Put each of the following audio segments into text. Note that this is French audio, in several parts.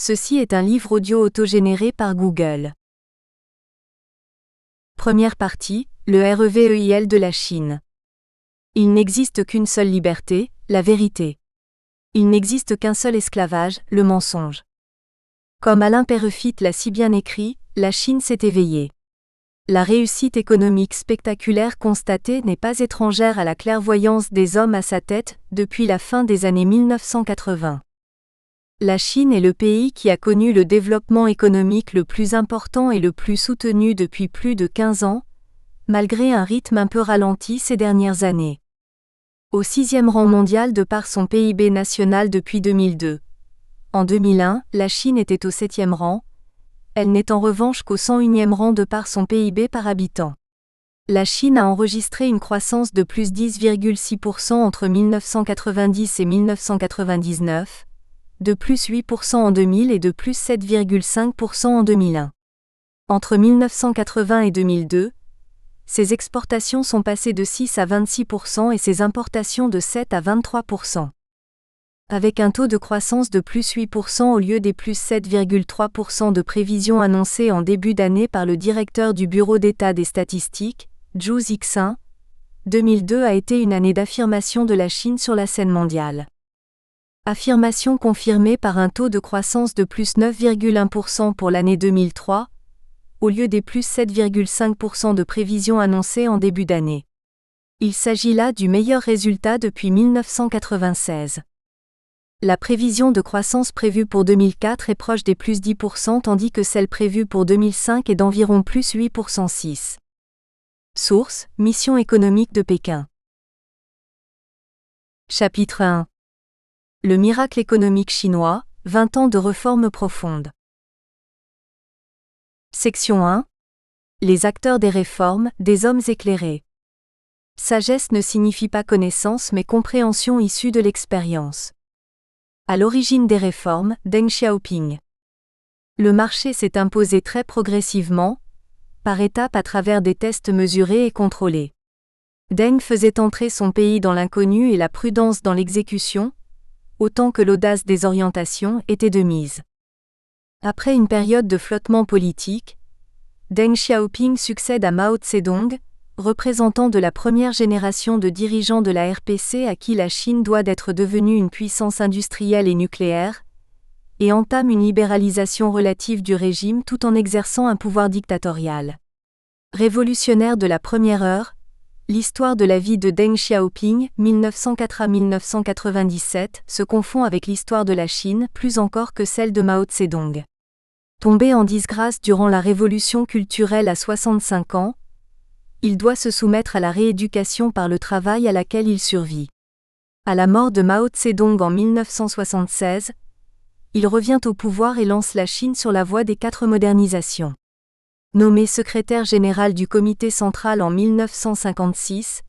Ceci est un livre audio autogénéré par Google. Première partie, le REVEIL de la Chine. Il n'existe qu'une seule liberté, la vérité. Il n'existe qu'un seul esclavage, le mensonge. Comme Alain Peyrefitte l'a si bien écrit, la Chine s'est éveillée. La réussite économique spectaculaire constatée n'est pas étrangère à la clairvoyance des hommes à sa tête depuis la fin des années 1980. La Chine est le pays qui a connu le développement économique le plus important et le plus soutenu depuis plus de 15 ans, malgré un rythme un peu ralenti ces dernières années. Au 6e rang mondial de par son PIB national depuis 2002. En 2001, la Chine était au 7e rang, elle n'est en revanche qu'au 101e rang de par son PIB par habitant. La Chine a enregistré une croissance de plus 10,6% entre 1990 et 1999, de plus 8% en 2000 et de plus 7,5% en 2001. Entre 1980 et 2002, ses exportations sont passées de 6 à 26% et ses importations de 7 à 23%. Avec un taux de croissance de plus 8% au lieu des plus 7,3% de prévisions annoncées en début d'année par le directeur du Bureau d'État des statistiques, Zhu Zixin, 2002 a été une année d'affirmation de la Chine sur la scène mondiale. Affirmation confirmée par un taux de croissance de plus 9,1% pour l'année 2003, au lieu des plus 7,5% de prévisions annoncées en début d'année. Il s'agit là du meilleur résultat depuis 1996. La prévision de croissance prévue pour 2004 est proche des plus 10% tandis que celle prévue pour 2005 est d'environ plus 8,6%. Source, Mission économique de Pékin. Chapitre 1. Le miracle économique chinois, 20 ans de réformes profondes. Section 1. Les acteurs des réformes, des hommes éclairés. Sagesse ne signifie pas connaissance mais compréhension issue de l'expérience. À l'origine des réformes, Deng Xiaoping. Le marché s'est imposé très progressivement, par étapes à travers des tests mesurés et contrôlés. Deng faisait entrer son pays dans l'inconnu et la prudence dans l'exécution, autant que l'audace des orientations était de mise. Après une période de flottement politique, Deng Xiaoping succède à Mao Zedong, représentant de la première génération de dirigeants de la RPC à qui la Chine doit d'être devenue une puissance industrielle et nucléaire, et entame une libéralisation relative du régime tout en exerçant un pouvoir dictatorial. Révolutionnaire de la première heure, l'histoire de la vie de Deng Xiaoping, 1904 à 1997, se confond avec l'histoire de la Chine, plus encore que celle de Mao Zedong. Tombé en disgrâce durant la révolution culturelle à 65 ans, il doit se soumettre à la rééducation par le travail à laquelle il survit. À la mort de Mao Zedong en 1976, il revient au pouvoir et lance la Chine sur la voie des 4 modernisations. Nommé secrétaire général du comité central en 1956,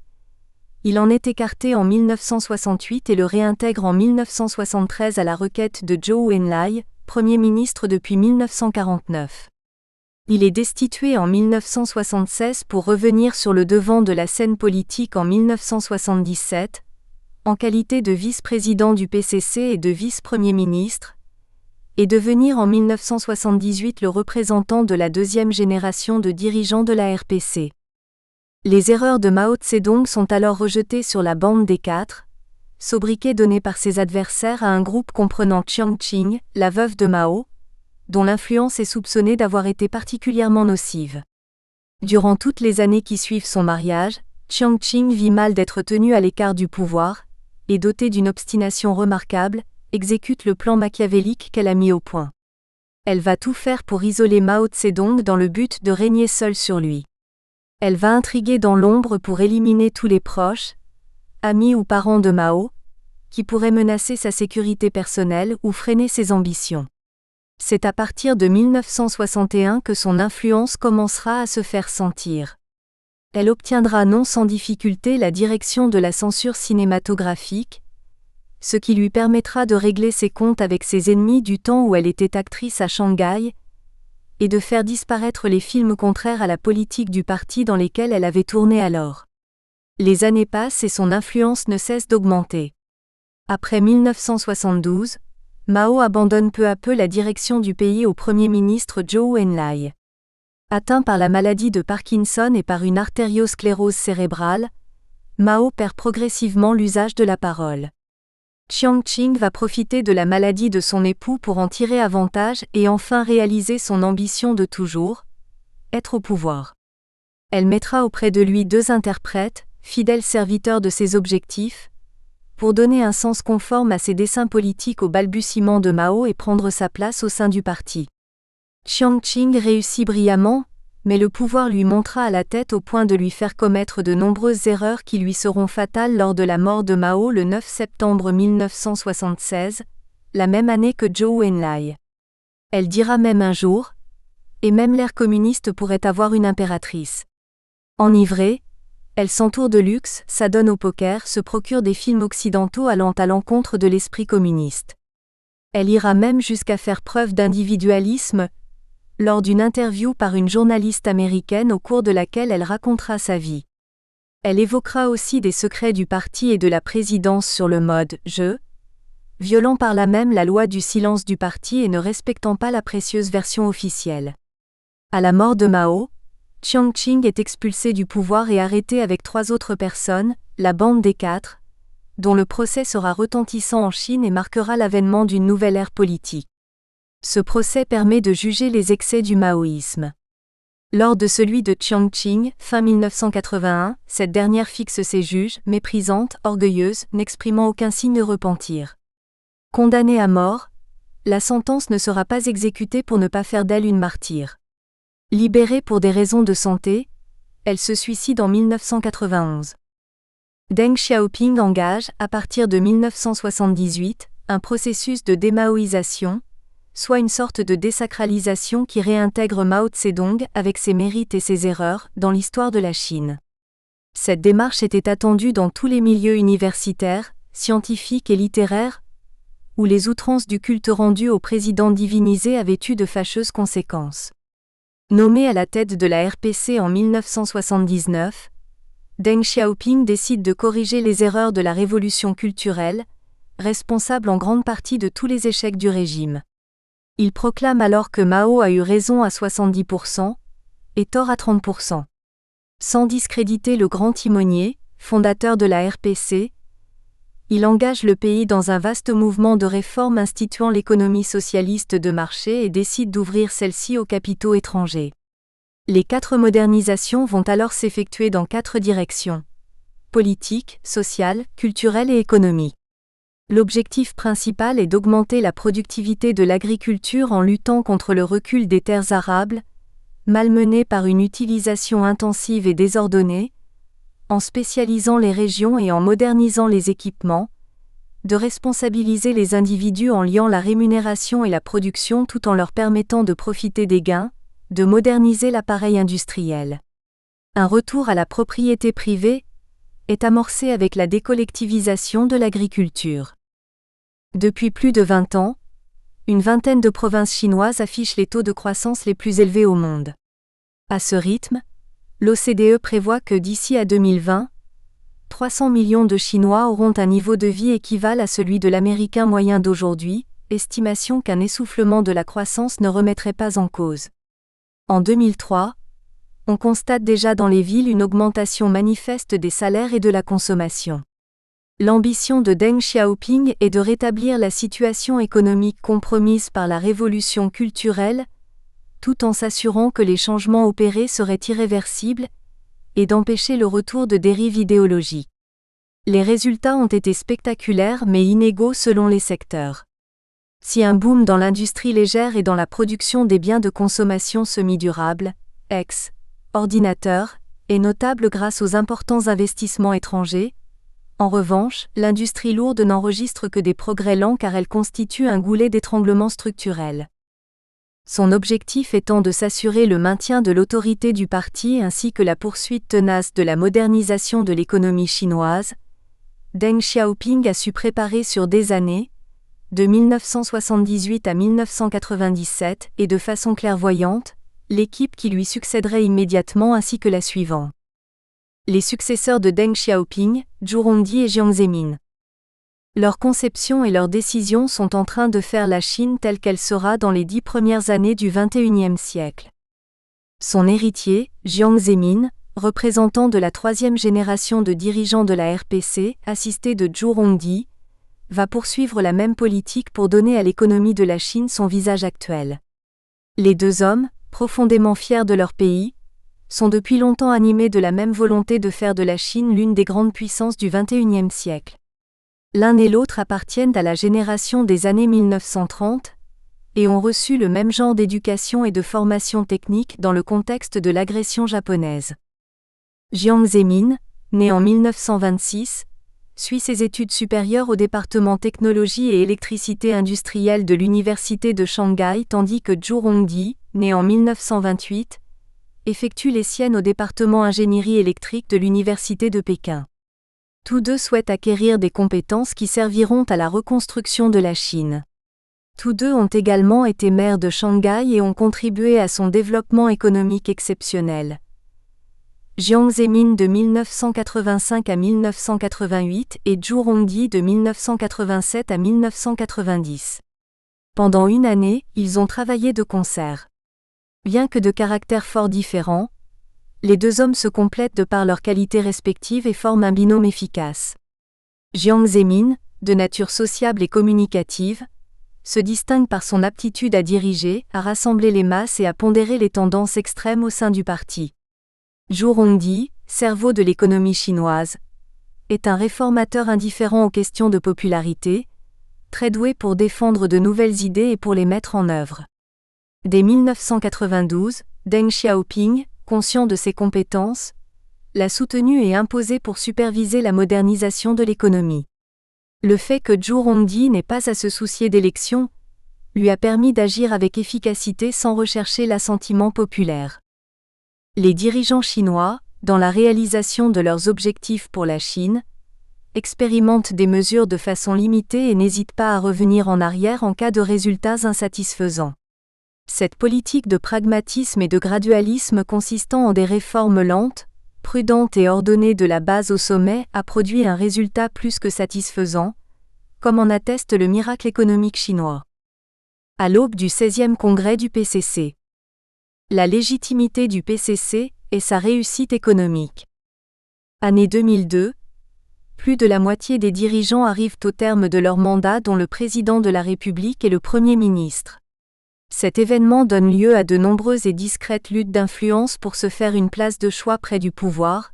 il en est écarté en 1968 et le réintègre en 1973 à la requête de Zhou Enlai, Premier ministre depuis 1949. Il est destitué en 1976 pour revenir sur le devant de la scène politique en 1977, en qualité de vice-président du PCC et de vice-premier ministre, et devenir en 1978 le représentant de la deuxième génération de dirigeants de la RPC. Les erreurs de Mao Zedong sont alors rejetées sur la bande des 4, sobriquet donné par ses adversaires à un groupe comprenant Chiang Ching, la veuve de Mao, dont l'influence est soupçonnée d'avoir été particulièrement nocive. Durant toutes les années qui suivent son mariage, Chiang Ching vit mal d'être tenue à l'écart du pouvoir, et dotée d'une obstination remarquable, exécute le plan machiavélique qu'elle a mis au point. Elle va tout faire pour isoler Mao Zedong dans le but de régner seule sur lui. Elle va intriguer dans l'ombre pour éliminer tous les proches, amis ou parents de Mao, qui pourraient menacer sa sécurité personnelle ou freiner ses ambitions. C'est à partir de 1961 que son influence commencera à se faire sentir. Elle obtiendra non sans difficulté la direction de la censure cinématographique, ce qui lui permettra de régler ses comptes avec ses ennemis du temps où elle était actrice à Shanghai, et de faire disparaître les films contraires à la politique du parti dans lesquels elle avait tourné alors. Les années passent et son influence ne cesse d'augmenter. Après 1972, Mao abandonne peu à peu la direction du pays au Premier ministre Zhou Enlai. Atteint par la maladie de Parkinson et par une artériosclérose cérébrale, Mao perd progressivement l'usage de la parole. Chiang Ching va profiter de la maladie de son époux pour en tirer avantage et enfin réaliser son ambition de toujours, être au pouvoir. Elle mettra auprès de lui 2 interprètes, fidèles serviteurs de ses objectifs, pour donner un sens conforme à ses desseins politiques au balbutiement de Mao et prendre sa place au sein du parti. Chiang Ching réussit brillamment, mais le pouvoir lui montra à la tête au point de lui faire commettre de nombreuses erreurs qui lui seront fatales lors de la mort de Mao le 9 septembre 1976, la même année que Zhou Enlai. Elle dira même un jour « Et même l'ère communiste pourrait avoir une impératrice ». Enivrée, elle s'entoure de luxe, s'adonne au poker, se procure des films occidentaux allant à l'encontre de l'esprit communiste. Elle ira même jusqu'à faire preuve d'individualisme, lors d'une interview par une journaliste américaine au cours de laquelle elle racontera sa vie. Elle évoquera aussi des secrets du parti et de la présidence sur le mode « je », violant par là même la loi du silence du parti et ne respectant pas la précieuse version officielle. À la mort de Mao, Chiang Ching est expulsé du pouvoir et arrêté avec 3 autres personnes, la bande des 4, dont le procès sera retentissant en Chine et marquera l'avènement d'une nouvelle ère politique. Ce procès permet de juger les excès du maoïsme. Lors de celui de Chiang Ching, fin 1981, cette dernière fixe ses juges, méprisante, orgueilleuse, n'exprimant aucun signe de repentir. Condamnée à mort, la sentence ne sera pas exécutée pour ne pas faire d'elle une martyre. Libérée pour des raisons de santé, elle se suicide en 1991. Deng Xiaoping engage, à partir de 1978, un processus de démaoïsation, soit une sorte de désacralisation qui réintègre Mao Tse-dong avec ses mérites et ses erreurs dans l'histoire de la Chine. Cette démarche était attendue dans tous les milieux universitaires, scientifiques et littéraires, où les outrances du culte rendu au président divinisé avaient eu de fâcheuses conséquences. Nommé à la tête de la RPC en 1979, Deng Xiaoping décide de corriger les erreurs de la révolution culturelle, responsable en grande partie de tous les échecs du régime. Il proclame alors que Mao a eu raison à 70% et tort à 30%. Sans discréditer le grand timonier, fondateur de la RPC, il engage le pays dans un vaste mouvement de réforme instituant l'économie socialiste de marché et décide d'ouvrir celle-ci aux capitaux étrangers. Les 4 modernisations vont alors s'effectuer dans 4 directions: politique, sociale, culturelle et économique. L'objectif principal est d'augmenter la productivité de l'agriculture en luttant contre le recul des terres arables, malmenées par une utilisation intensive et désordonnée, en spécialisant les régions et en modernisant les équipements, de responsabiliser les individus en liant la rémunération et la production tout en leur permettant de profiter des gains, de moderniser l'appareil industriel. Un retour à la propriété privée est amorcé avec la décollectivisation de l'agriculture. Depuis plus de 20 ans, une vingtaine de provinces chinoises affichent les taux de croissance les plus élevés au monde. À ce rythme, l'OCDE prévoit que d'ici à 2020, 300 millions de Chinois auront un niveau de vie équivalent à celui de l'Américain moyen d'aujourd'hui, estimation qu'un essoufflement de la croissance ne remettrait pas en cause. En 2003, on constate déjà dans les villes une augmentation manifeste des salaires et de la consommation. L'ambition de Deng Xiaoping est de rétablir la situation économique compromise par la révolution culturelle, tout en s'assurant que les changements opérés seraient irréversibles, et d'empêcher le retour de dérives idéologiques. Les résultats ont été spectaculaires mais inégaux selon les secteurs. Si un boom dans l'industrie légère et dans la production des biens de consommation semi-durables, ordinateurs, est notable grâce aux importants investissements étrangers, en revanche, l'industrie lourde n'enregistre que des progrès lents car elle constitue un goulet d'étranglement structurel. Son objectif étant de s'assurer le maintien de l'autorité du parti ainsi que la poursuite tenace de la modernisation de l'économie chinoise, Deng Xiaoping a su préparer sur des années, de 1978 à 1997 et de façon clairvoyante, l'équipe qui lui succéderait immédiatement ainsi que la suivante. Les successeurs de Deng Xiaoping, Zhu Rongji et Jiang Zemin. Leur conception et leurs décisions sont en train de faire la Chine telle qu'elle sera dans les 10 premières années du XXIe siècle. Son héritier, Jiang Zemin, représentant de la troisième génération de dirigeants de la RPC, assisté de Zhu Rongji, va poursuivre la même politique pour donner à l'économie de la Chine son visage actuel. Les deux hommes, profondément fiers de leur pays, sont depuis longtemps animés de la même volonté de faire de la Chine l'une des grandes puissances du XXIe siècle. L'un et l'autre appartiennent à la génération des années 1930 et ont reçu le même genre d'éducation et de formation technique dans le contexte de l'agression japonaise. Jiang Zemin, né en 1926, suit ses études supérieures au département technologie et électricité industrielle de l'université de Shanghai tandis que Zhu Rongji, né en 1928, effectue les siennes au département ingénierie électrique de l'université de Pékin. Tous deux souhaitent acquérir des compétences qui serviront à la reconstruction de la Chine. Tous deux ont également été maires de Shanghai et ont contribué à son développement économique exceptionnel. Jiang Zemin de 1985 à 1988 et Zhu Rongji de 1987 à 1990. Pendant une année, ils ont travaillé de concert. Bien que de caractères fort différents, les deux hommes se complètent de par leurs qualités respectives et forment un binôme efficace. Jiang Zemin, de nature sociable et communicative, se distingue par son aptitude à diriger, à rassembler les masses et à pondérer les tendances extrêmes au sein du parti. Zhu Rongji, cerveau de l'économie chinoise, est un réformateur indifférent aux questions de popularité, très doué pour défendre de nouvelles idées et pour les mettre en œuvre. Dès 1992, Deng Xiaoping, conscient de ses compétences, l'a soutenu et imposé pour superviser la modernisation de l'économie. Le fait que Zhu Rongji n'ait pas à se soucier d'élections lui a permis d'agir avec efficacité sans rechercher l'assentiment populaire. Les dirigeants chinois, dans la réalisation de leurs objectifs pour la Chine, expérimentent des mesures de façon limitée et n'hésitent pas à revenir en arrière en cas de résultats insatisfaisants. Cette politique de pragmatisme et de gradualisme consistant en des réformes lentes, prudentes et ordonnées de la base au sommet a produit un résultat plus que satisfaisant, comme en atteste le miracle économique chinois. À l'aube du 16e congrès du PCC. La légitimité du PCC et sa réussite économique. Année 2002. Plus de la moitié des dirigeants arrivent au terme de leur mandat dont le président de la République et le Premier ministre. Cet événement donne lieu à de nombreuses et discrètes luttes d'influence pour se faire une place de choix près du pouvoir,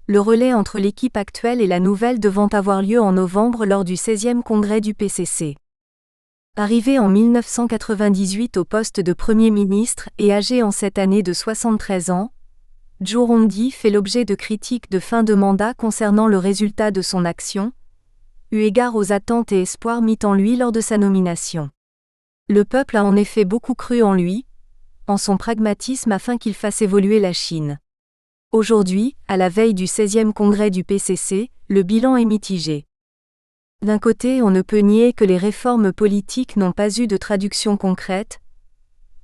le relais entre l'équipe actuelle et la nouvelle devant avoir lieu en novembre lors du 16e congrès du PCC. Arrivé en 1998 au poste de Premier ministre et âgé en cette année de 73 ans, Zhu Rongji fait l'objet de critiques de fin de mandat concernant le résultat de son action, eu égard aux attentes et espoirs mis en lui lors de sa nomination. Le peuple a en effet beaucoup cru en lui, en son pragmatisme afin qu'il fasse évoluer la Chine. Aujourd'hui, à la veille du 16e congrès du PCC, le bilan est mitigé. D'un côté, on ne peut nier que les réformes politiques n'ont pas eu de traduction concrète,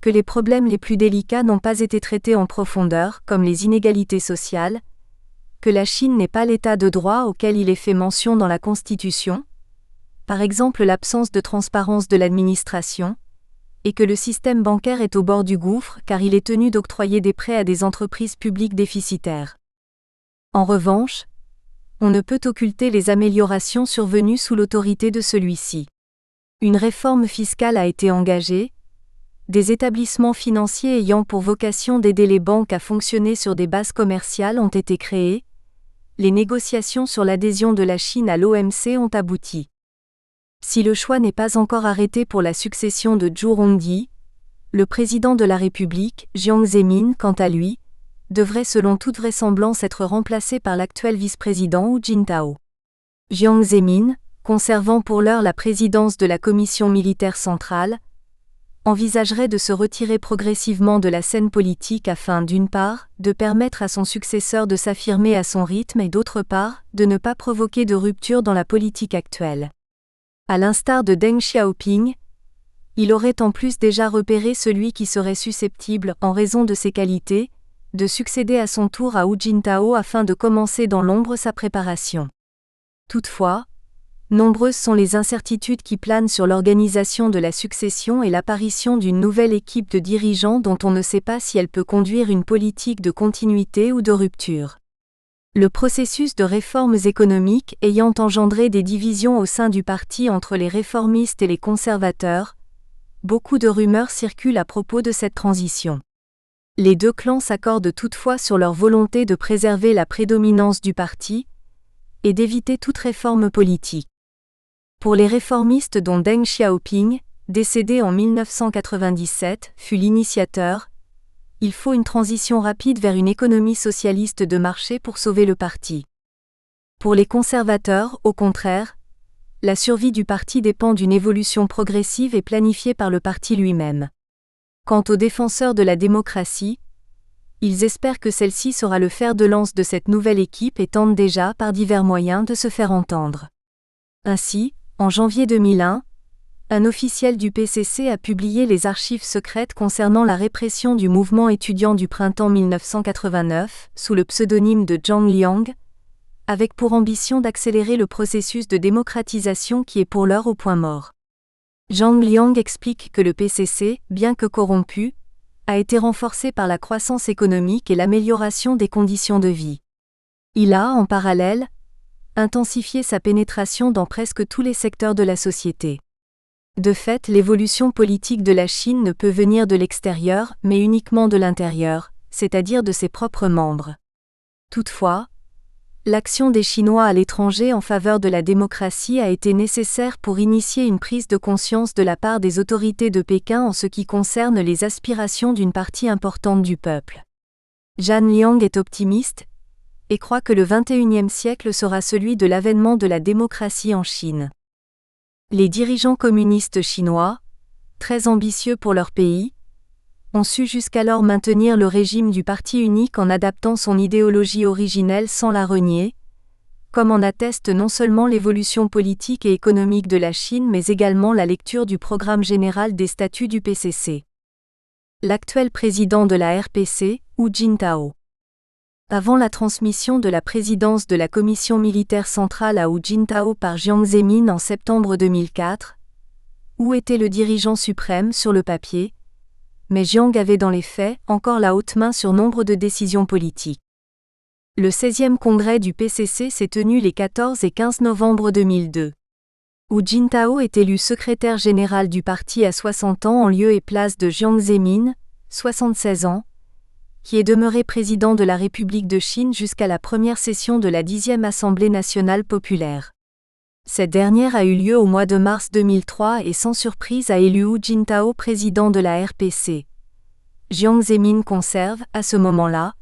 que les problèmes les plus délicats n'ont pas été traités en profondeur, comme les inégalités sociales, que la Chine n'est pas l'état de droit auquel il est fait mention dans la Constitution, par exemple l'absence de transparence de l'administration, et que le système bancaire est au bord du gouffre car il est tenu d'octroyer des prêts à des entreprises publiques déficitaires. En revanche, on ne peut occulter les améliorations survenues sous l'autorité de celui-ci. Une réforme fiscale a été engagée, des établissements financiers ayant pour vocation d'aider les banques à fonctionner sur des bases commerciales ont été créés, les négociations sur l'adhésion de la Chine à l'OMC ont abouti. Si le choix n'est pas encore arrêté pour la succession de Zhu Rongji, le président de la République, Jiang Zemin, quant à lui, devrait selon toute vraisemblance être remplacé par l'actuel vice-président Hu Jintao. Jiang Zemin, conservant pour l'heure la présidence de la commission militaire centrale, envisagerait de se retirer progressivement de la scène politique afin, d'une part, de permettre à son successeur de s'affirmer à son rythme et d'autre part, de ne pas provoquer de rupture dans la politique actuelle. À l'instar de Deng Xiaoping, il aurait en plus déjà repéré celui qui serait susceptible, en raison de ses qualités, de succéder à son tour à Hu Jintao afin de commencer dans l'ombre sa préparation. Toutefois, nombreuses sont les incertitudes qui planent sur l'organisation de la succession et l'apparition d'une nouvelle équipe de dirigeants dont on ne sait pas si elle peut conduire une politique de continuité ou de rupture. Le processus de réformes économiques ayant engendré des divisions au sein du parti entre les réformistes et les conservateurs, beaucoup de rumeurs circulent à propos de cette transition. Les deux clans s'accordent toutefois sur leur volonté de préserver la prédominance du parti et d'éviter toute réforme politique. Pour les réformistes dont Deng Xiaoping, décédé en 1997, fut l'initiateur, il faut une transition rapide vers une économie socialiste de marché pour sauver le parti. Pour les conservateurs, au contraire, la survie du parti dépend d'une évolution progressive et planifiée par le parti lui-même. Quant aux défenseurs de la démocratie, ils espèrent que celle-ci sera le fer de lance de cette nouvelle équipe et tentent déjà par divers moyens de se faire entendre. Ainsi, en janvier 2001, un officiel du PCC a publié les archives secrètes concernant la répression du mouvement étudiant du printemps 1989, sous le pseudonyme de Zhang Liang, avec pour ambition d'accélérer le processus de démocratisation qui est pour l'heure au point mort. Zhang Liang explique que le PCC, bien que corrompu, a été renforcé par la croissance économique et l'amélioration des conditions de vie. Il a, en parallèle, intensifié sa pénétration dans presque tous les secteurs de la société. De fait, l'évolution politique de la Chine ne peut venir de l'extérieur, mais uniquement de l'intérieur, c'est-à-dire de ses propres membres. Toutefois, l'action des Chinois à l'étranger en faveur de la démocratie a été nécessaire pour initier une prise de conscience de la part des autorités de Pékin en ce qui concerne les aspirations d'une partie importante du peuple. Zhang Liang est optimiste et croit que le XXIe siècle sera celui de l'avènement de la démocratie en Chine. Les dirigeants communistes chinois, très ambitieux pour leur pays, ont su jusqu'alors maintenir le régime du parti unique en adaptant son idéologie originelle sans la renier, comme en atteste non seulement l'évolution politique et économique de la Chine mais également la lecture du programme général des statuts du PCC. L'actuel président de la RPC, Hu Jintao. Avant la transmission de la présidence de la commission militaire centrale à Hu Jintao par Jiang Zemin en septembre 2004, Hu était le dirigeant suprême sur le papier, mais Jiang avait dans les faits encore la haute main sur nombre de décisions politiques. Le 16e congrès du PCC s'est tenu les 14 et 15 novembre 2002. Hu Jintao est élu secrétaire général du parti à 60 ans en lieu et place de Jiang Zemin, 76 ans, qui est demeuré président de la République de Chine jusqu'à la première session de la 10e Assemblée nationale populaire. Cette dernière a eu lieu au mois de mars 2003 et sans surprise a élu Hu Jintao président de la RPC. Jiang Zemin conserve, à ce moment-là,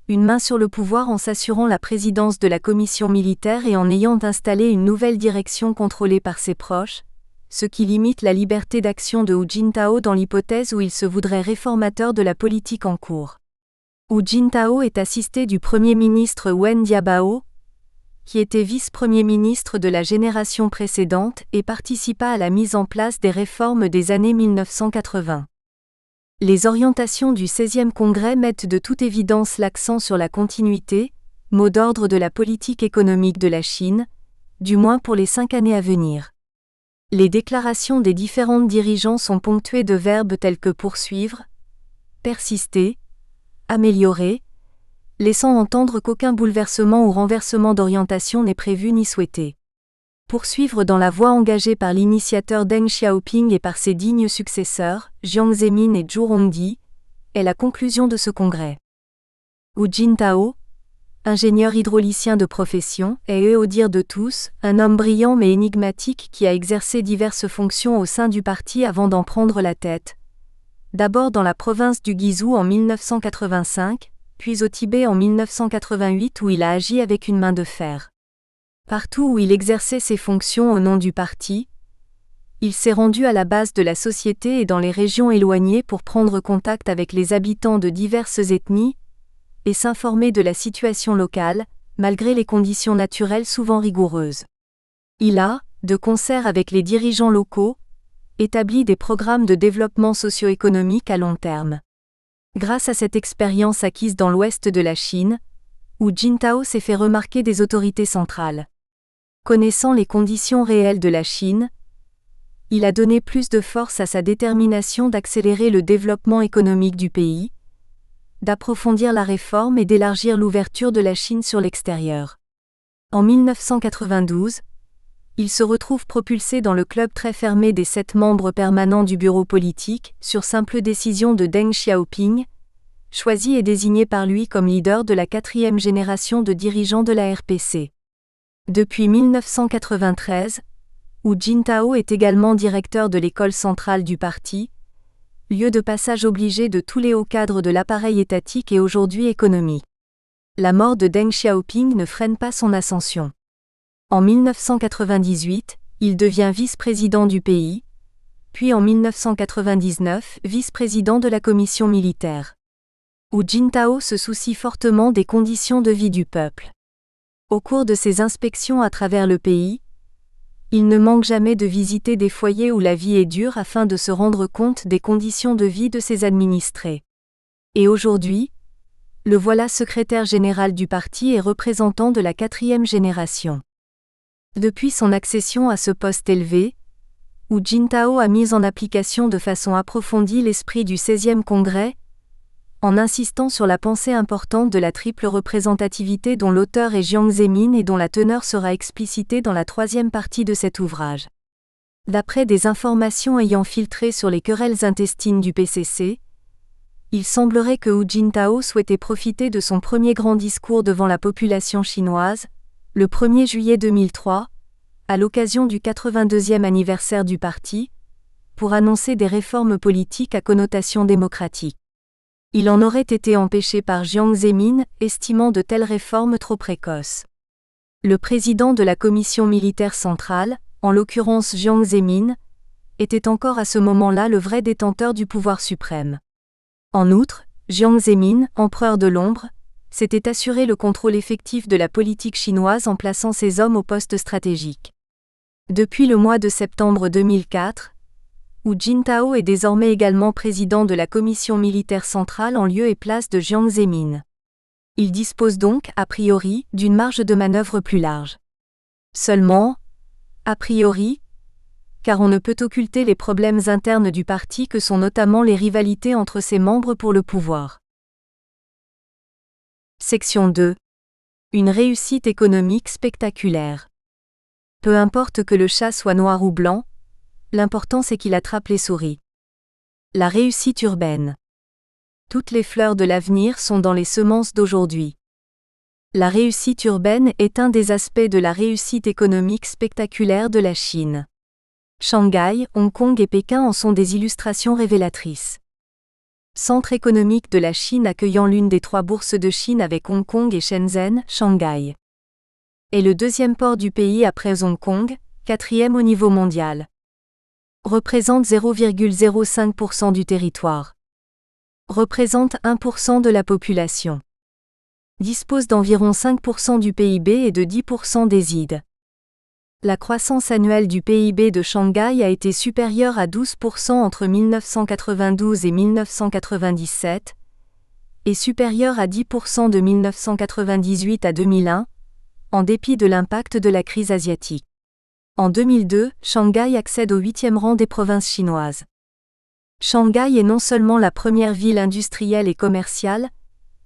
une main sur le pouvoir en s'assurant la présidence de la commission militaire et en ayant installé une nouvelle direction contrôlée par ses proches, ce qui limite la liberté d'action de Hu Jintao dans l'hypothèse où il se voudrait réformateur de la politique en cours. Hu Jintao est assisté du Premier ministre Wen Jiabao, qui était vice-premier ministre de la génération précédente et participa à la mise en place des réformes des années 1980. Les orientations du 16e congrès mettent de toute évidence l'accent sur la continuité, mot d'ordre de la politique économique de la Chine, du moins pour les 5 années à venir. Les déclarations des différents dirigeants sont ponctuées de verbes tels que poursuivre, persister, améliorer, laissant entendre qu'aucun bouleversement ou renversement d'orientation n'est prévu ni souhaité. Poursuivre dans la voie engagée par l'initiateur Deng Xiaoping et par ses dignes successeurs, Jiang Zemin et Zhu Rongji, est la conclusion de ce congrès. Hu Jintao, ingénieur hydraulicien de profession, est, au dire de tous, un homme brillant mais énigmatique qui a exercé diverses fonctions au sein du parti avant d'en prendre la tête. D'abord dans la province du Guizhou en 1985, puis au Tibet en 1988 où il a agi avec une main de fer. Partout où il exerçait ses fonctions au nom du parti, il s'est rendu à la base de la société et dans les régions éloignées pour prendre contact avec les habitants de diverses ethnies et s'informer de la situation locale, malgré les conditions naturelles souvent rigoureuses. Il a, de concert avec les dirigeants locaux, établi des programmes de développement socio-économique à long terme. Grâce à cette expérience acquise dans l'ouest de la Chine, Hu Jintao s'est fait remarquer des autorités centrales. Connaissant les conditions réelles de la Chine, il a donné plus de force à sa détermination d'accélérer le développement économique du pays, d'approfondir la réforme et d'élargir l'ouverture de la Chine sur l'extérieur. En 1992, il se retrouve propulsé dans le club très fermé des 7 membres permanents du bureau politique, sur simple décision de Deng Xiaoping, choisi et désigné par lui comme leader de la 4e génération de dirigeants de la RPC. Depuis 1993, Hu Jintao est également directeur de l'école centrale du parti, lieu de passage obligé de tous les hauts cadres de l'appareil étatique et aujourd'hui économique. La mort de Deng Xiaoping ne freine pas son ascension. En 1998, il devient vice-président du pays, puis en 1999, vice-président de la commission militaire. Hu Jintao se soucie fortement des conditions de vie du peuple. Au cours de ses inspections à travers le pays, il ne manque jamais de visiter des foyers où la vie est dure afin de se rendre compte des conditions de vie de ses administrés. Et aujourd'hui, le voilà secrétaire général du parti et représentant de la 4e génération. Depuis son accession à ce poste élevé, Hu Jintao a mis en application de façon approfondie l'esprit du 16e congrès, en insistant sur la pensée importante de la triple représentativité dont l'auteur est Jiang Zemin et dont la teneur sera explicitée dans la 3e partie de cet ouvrage. D'après des informations ayant filtré sur les querelles intestines du PCC, il semblerait que Hu Jintao souhaitait profiter de son premier grand discours devant la population chinoise, le 1er juillet 2003, à l'occasion du 82e anniversaire du parti, pour annoncer des réformes politiques à connotation démocratique. Il en aurait été empêché par Jiang Zemin, estimant de telles réformes trop précoces. Le président de la commission militaire centrale, en l'occurrence Jiang Zemin, était encore à ce moment-là le vrai détenteur du pouvoir suprême. En outre, Jiang Zemin, empereur de l'ombre, s'était assuré le contrôle effectif de la politique chinoise en plaçant ses hommes aux postes stratégiques. Depuis le mois de septembre 2004, Hu Jintao est désormais également président de la commission militaire centrale en lieu et place de Jiang Zemin. Il dispose donc, a priori, d'une marge de manœuvre plus large. Seulement, a priori, car on ne peut occulter les problèmes internes du parti que sont notamment les rivalités entre ses membres pour le pouvoir. Section 2. Une réussite économique spectaculaire. Peu importe que le chat soit noir ou blanc, l'important c'est qu'il attrape les souris. La réussite urbaine. Toutes les fleurs de l'avenir sont dans les semences d'aujourd'hui. La réussite urbaine est un des aspects de la réussite économique spectaculaire de la Chine. Shanghai, Hong Kong et Pékin en sont des illustrations révélatrices. Centre économique de la Chine accueillant l'une des 3 bourses de Chine avec Hong Kong et Shenzhen, Shanghai. Est le 2e port du pays après Hong Kong, 4e au niveau mondial. Représente 0,05% du territoire. Représente 1% de la population. Dispose d'environ 5% du PIB et de 10% des ID. La croissance annuelle du PIB de Shanghai a été supérieure à 12% entre 1992 et 1997, et supérieure à 10% de 1998 à 2001, en dépit de l'impact de la crise asiatique. En 2002, Shanghai accède au 8e rang des provinces chinoises. Shanghai est non seulement la première ville industrielle et commerciale,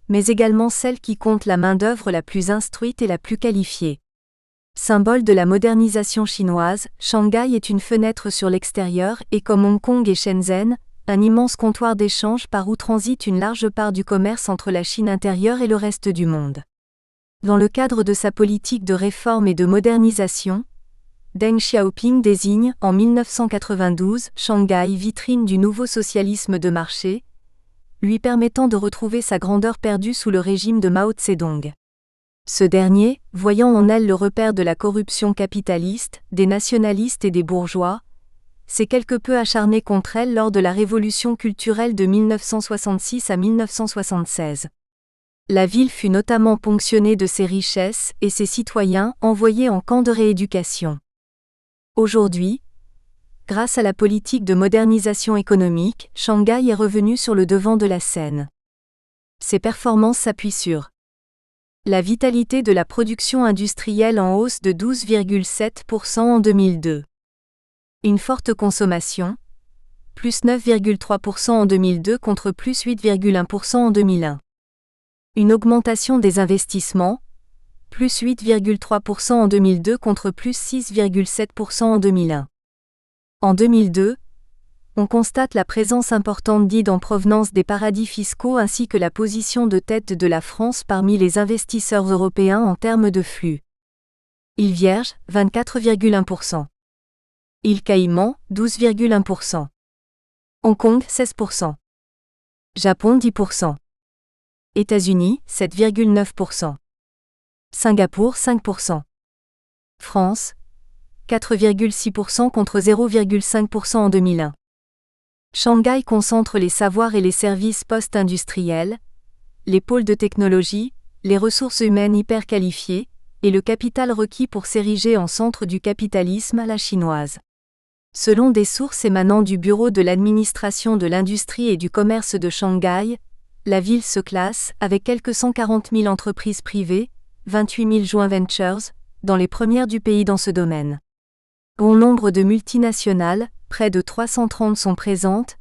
mais également celle qui compte la main-d'œuvre la plus instruite et la plus qualifiée. Symbole de la modernisation chinoise, Shanghai est une fenêtre sur l'extérieur et comme Hong Kong et Shenzhen, un immense comptoir d'échange par où transite une large part du commerce entre la Chine intérieure et le reste du monde. Dans le cadre de sa politique de réforme et de modernisation, Deng Xiaoping désigne, en 1992, Shanghai vitrine du nouveau socialisme de marché, lui permettant de retrouver sa grandeur perdue sous le régime de Mao Tse-dong. Ce dernier, voyant en elle le repère de la corruption capitaliste, des nationalistes et des bourgeois, s'est quelque peu acharné contre elle lors de la révolution culturelle de 1966 à 1976. La ville fut notamment ponctionnée de ses richesses et ses citoyens envoyés en camp de rééducation. Aujourd'hui, grâce à la politique de modernisation économique, Shanghai est revenu sur le devant de la scène. Ses performances s'appuient sur La vitalité de la production industrielle en hausse de 12,7% en 2002. Une forte consommation, plus 9,3% en 2002 contre plus 8,1% en 2001. Une augmentation des investissements, plus 8,3% en 2002 contre plus 6,7% en 2001. En 2002, on constate la présence importante d'ID en provenance des paradis fiscaux ainsi que la position de tête de la France parmi les investisseurs européens en termes de flux. Îles Vierges, 24,1%. Îles Caïmans, 12,1%. Hong Kong, 16%. Japon, 10%. États-Unis, 7,9%. Singapour, 5%. France, 4,6% contre 0,5% en 2001. Shanghai concentre les savoirs et les services post-industriels, les pôles de technologie, les ressources humaines hyper qualifiées, et le capital requis pour s'ériger en centre du capitalisme à la chinoise. Selon des sources émanant du Bureau de l'administration de l'industrie et du commerce de Shanghai, la ville se classe, avec quelques 140 000 entreprises privées, 28 000 joint ventures, dans les premières du pays dans ce domaine. Bon nombre de multinationales, près de 330 sont présentes,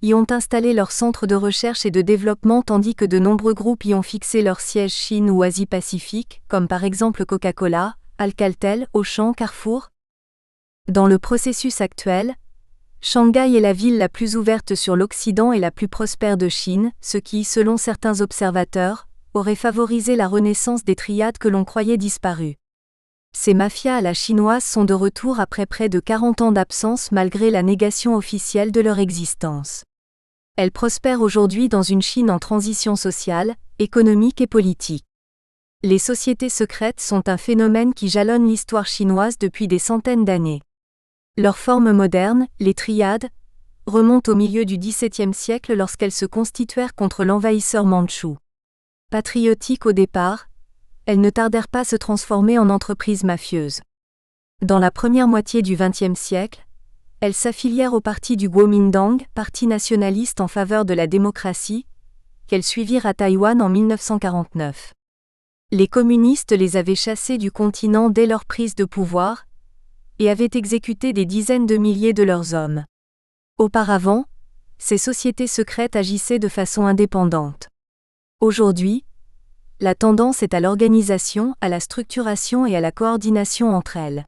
y ont installé leurs centres de recherche et de développement tandis que de nombreux groupes y ont fixé leur siège Chine ou Asie-Pacifique, comme par exemple Coca-Cola, Alcatel, Auchan, Carrefour. Dans le processus actuel, Shanghai est la ville la plus ouverte sur l'Occident et la plus prospère de Chine, ce qui, selon certains observateurs, aurait favorisé la renaissance des triades que l'on croyait disparues. Ces mafias à la chinoise sont de retour après près de 40 ans d'absence malgré la négation officielle de leur existence. Elles prospèrent aujourd'hui dans une Chine en transition sociale, économique et politique. Les sociétés secrètes sont un phénomène qui jalonne l'histoire chinoise depuis des centaines d'années. Leur forme moderne, les triades, remontent au milieu du XVIIe siècle lorsqu'elles se constituèrent contre l'envahisseur mandchou. Patriotiques au départ, elles ne tardèrent pas à se transformer en entreprises mafieuses. Dans la première moitié du XXe siècle, elles s'affilièrent au parti du Kuomintang, parti nationaliste en faveur de la démocratie, qu'elles suivirent à Taïwan en 1949. Les communistes les avaient chassées du continent dès leur prise de pouvoir, et avaient exécuté des dizaines de milliers de leurs hommes. Auparavant, ces sociétés secrètes agissaient de façon indépendante. Aujourd'hui, la tendance est à l'organisation, à la structuration et à la coordination entre elles.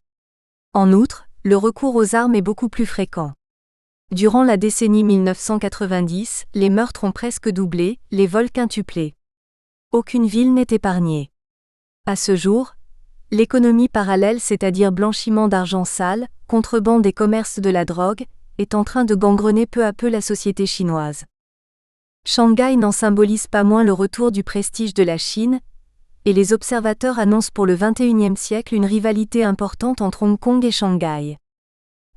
En outre, le recours aux armes est beaucoup plus fréquent. Durant la décennie 1990, les meurtres ont presque doublé, les vols quintuplés. Aucune ville n'est épargnée. À ce jour, l'économie parallèle, c'est-à-dire blanchiment d'argent sale, contrebande et commerce de la drogue, est en train de gangrener peu à peu la société chinoise. Shanghai n'en symbolise pas moins le retour du prestige de la Chine, et les observateurs annoncent pour le XXIe siècle une rivalité importante entre Hong Kong et Shanghai.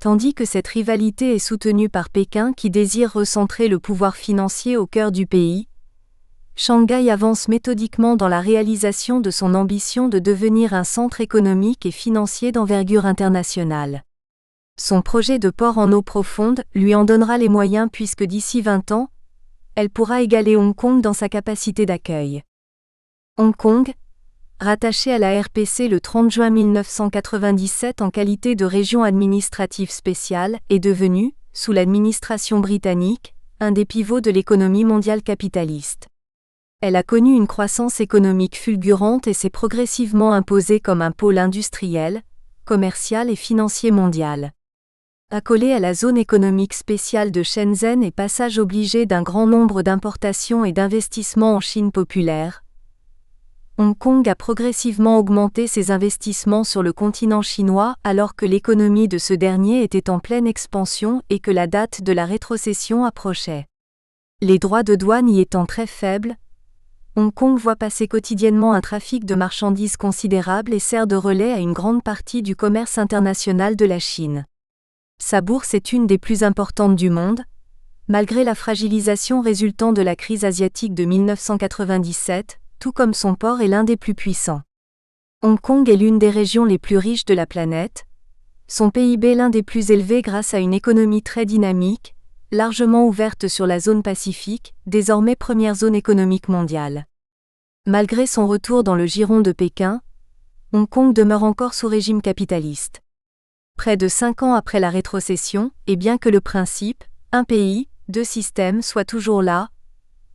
Tandis que cette rivalité est soutenue par Pékin qui désire recentrer le pouvoir financier au cœur du pays, Shanghai avance méthodiquement dans la réalisation de son ambition de devenir un centre économique et financier d'envergure internationale. Son projet de port en eau profonde lui en donnera les moyens puisque d'ici 20 ans, elle pourra égaler Hong Kong dans sa capacité d'accueil. Hong Kong, rattaché à la RPC le 30 juin 1997 en qualité de région administrative spéciale, est devenu, sous l'administration britannique, un des pivots de l'économie mondiale capitaliste. Elle a connu une croissance économique fulgurante et s'est progressivement imposée comme un pôle industriel, commercial et financier mondial. Accolée à la zone économique spéciale de Shenzhen et passage obligé d'un grand nombre d'importations et d'investissements en Chine populaire, Hong Kong a progressivement augmenté ses investissements sur le continent chinois alors que l'économie de ce dernier était en pleine expansion et que la date de la rétrocession approchait. Les droits de douane y étant très faibles, Hong Kong voit passer quotidiennement un trafic de marchandises considérable et sert de relais à une grande partie du commerce international de la Chine. Sa bourse est une des plus importantes du monde, malgré la fragilisation résultant de la crise asiatique de 1997, tout comme son port est l'un des plus puissants. Hong Kong est l'une des régions les plus riches de la planète, son PIB l'un des plus élevés grâce à une économie très dynamique, largement ouverte sur la zone Pacifique, désormais première zone économique mondiale. Malgré son retour dans le giron de Pékin, Hong Kong demeure encore sous régime capitaliste. Près de 5 ans après la rétrocession, et bien que le principe « un pays, deux systèmes » soit toujours là,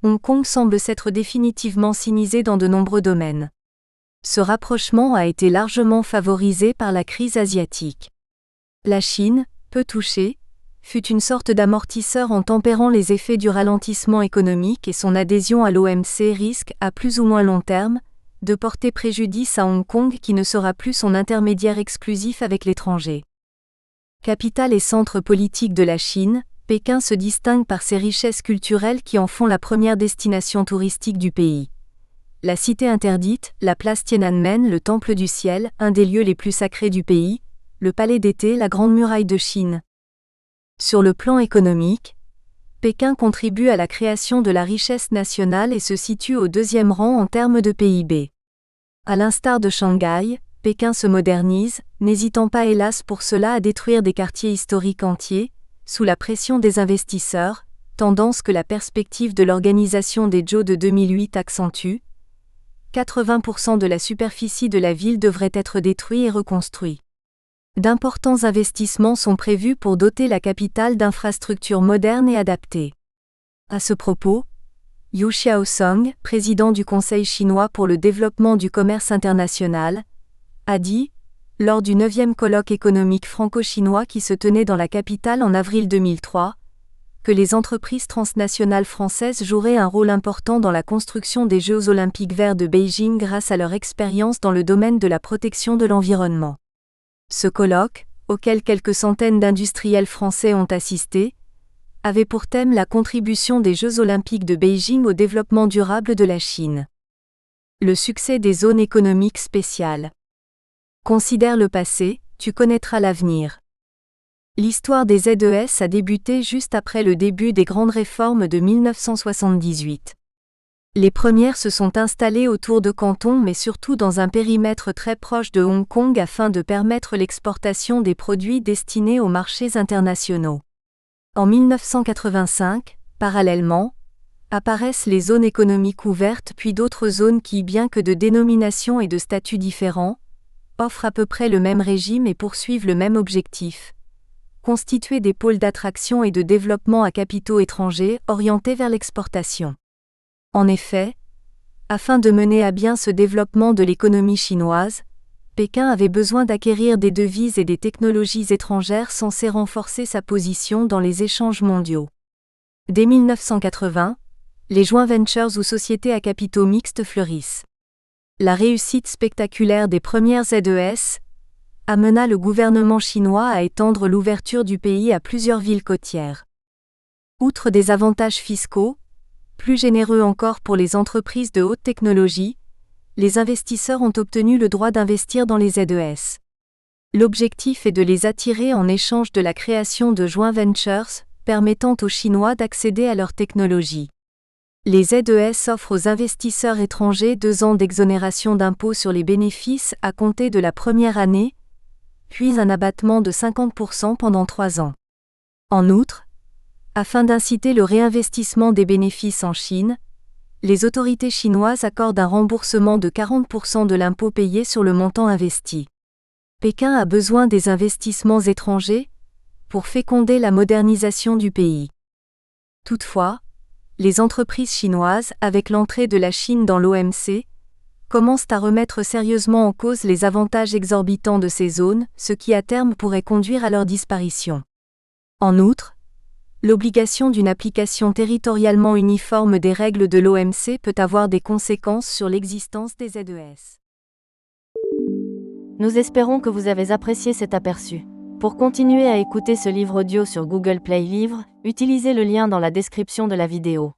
Hong Kong semble s'être définitivement sinisé dans de nombreux domaines. Ce rapprochement a été largement favorisé par la crise asiatique. La Chine, peu touchée, fut une sorte d'amortisseur en tempérant les effets du ralentissement économique et son adhésion à l'OMC risque, à plus ou moins long terme, de porter préjudice à Hong Kong qui ne sera plus son intermédiaire exclusif avec l'étranger. Capitale et centre politique de la Chine, Pékin se distingue par ses richesses culturelles qui en font la première destination touristique du pays. La cité interdite, la place Tiananmen, le Temple du Ciel, un des lieux les plus sacrés du pays, le palais d'été, la Grande Muraille de Chine. Sur le plan économique, Pékin contribue à la création de la richesse nationale et se situe au 2e rang en termes de PIB. À l'instar de Shanghai, Pékin se modernise, n'hésitant pas hélas pour cela à détruire des quartiers historiques entiers, sous la pression des investisseurs, tendance que la perspective de l'organisation des Jeux de 2008 accentue. 80% de la superficie de la ville devrait être détruite et reconstruite. D'importants investissements sont prévus pour doter la capitale d'infrastructures modernes et adaptées. À ce propos, Yu Xiaosong, président du Conseil chinois pour le développement du commerce international, a dit, lors du 9e colloque économique franco-chinois qui se tenait dans la capitale en avril 2003, que les entreprises transnationales françaises joueraient un rôle important dans la construction des Jeux olympiques verts de Beijing grâce à leur expérience dans le domaine de la protection de l'environnement. Ce colloque, auquel quelques centaines d'industriels français ont assisté, avait pour thème la contribution des Jeux olympiques de Beijing au développement durable de la Chine. Le succès des zones économiques spéciales. Considère le passé, tu connaîtras l'avenir. L'histoire des ZES a débuté juste après le début des grandes réformes de 1978. Les premières se sont installées autour de Canton mais surtout dans un périmètre très proche de Hong Kong afin de permettre l'exportation des produits destinés aux marchés internationaux. En 1985, parallèlement, apparaissent les zones économiques ouvertes puis d'autres zones qui, bien que de dénomination et de statut différents, offrent à peu près le même régime et poursuivent le même objectif. Constituer des pôles d'attraction et de développement à capitaux étrangers orientés vers l'exportation. En effet, afin de mener à bien ce développement de l'économie chinoise, Pékin avait besoin d'acquérir des devises et des technologies étrangères censées renforcer sa position dans les échanges mondiaux. Dès 1980, les joint ventures ou sociétés à capitaux mixtes fleurissent. La réussite spectaculaire des premières ZES amena le gouvernement chinois à étendre l'ouverture du pays à plusieurs villes côtières. Outre des avantages fiscaux, plus généreux encore pour les entreprises de haute technologie, les investisseurs ont obtenu le droit d'investir dans les ZES. L'objectif est de les attirer en échange de la création de joint ventures, permettant aux Chinois d'accéder à leur technologie. Les ZES offrent aux investisseurs étrangers 2 ans d'exonération d'impôts sur les bénéfices à compter de la première année, puis un abattement de 50% pendant 3 ans. En outre, afin d'inciter le réinvestissement des bénéfices en Chine, les autorités chinoises accordent un remboursement de 40% de l'impôt payé sur le montant investi. Pékin a besoin des investissements étrangers pour féconder la modernisation du pays. Toutefois, les entreprises chinoises, avec l'entrée de la Chine dans l'OMC, commencent à remettre sérieusement en cause les avantages exorbitants de ces zones, ce qui à terme pourrait conduire à leur disparition. En outre, l'obligation d'une application territorialement uniforme des règles de l'OMC peut avoir des conséquences sur l'existence des ZES. Nous espérons que vous avez apprécié cet aperçu. Pour continuer à écouter ce livre audio sur Google Play Livres, utilisez le lien dans la description de la vidéo.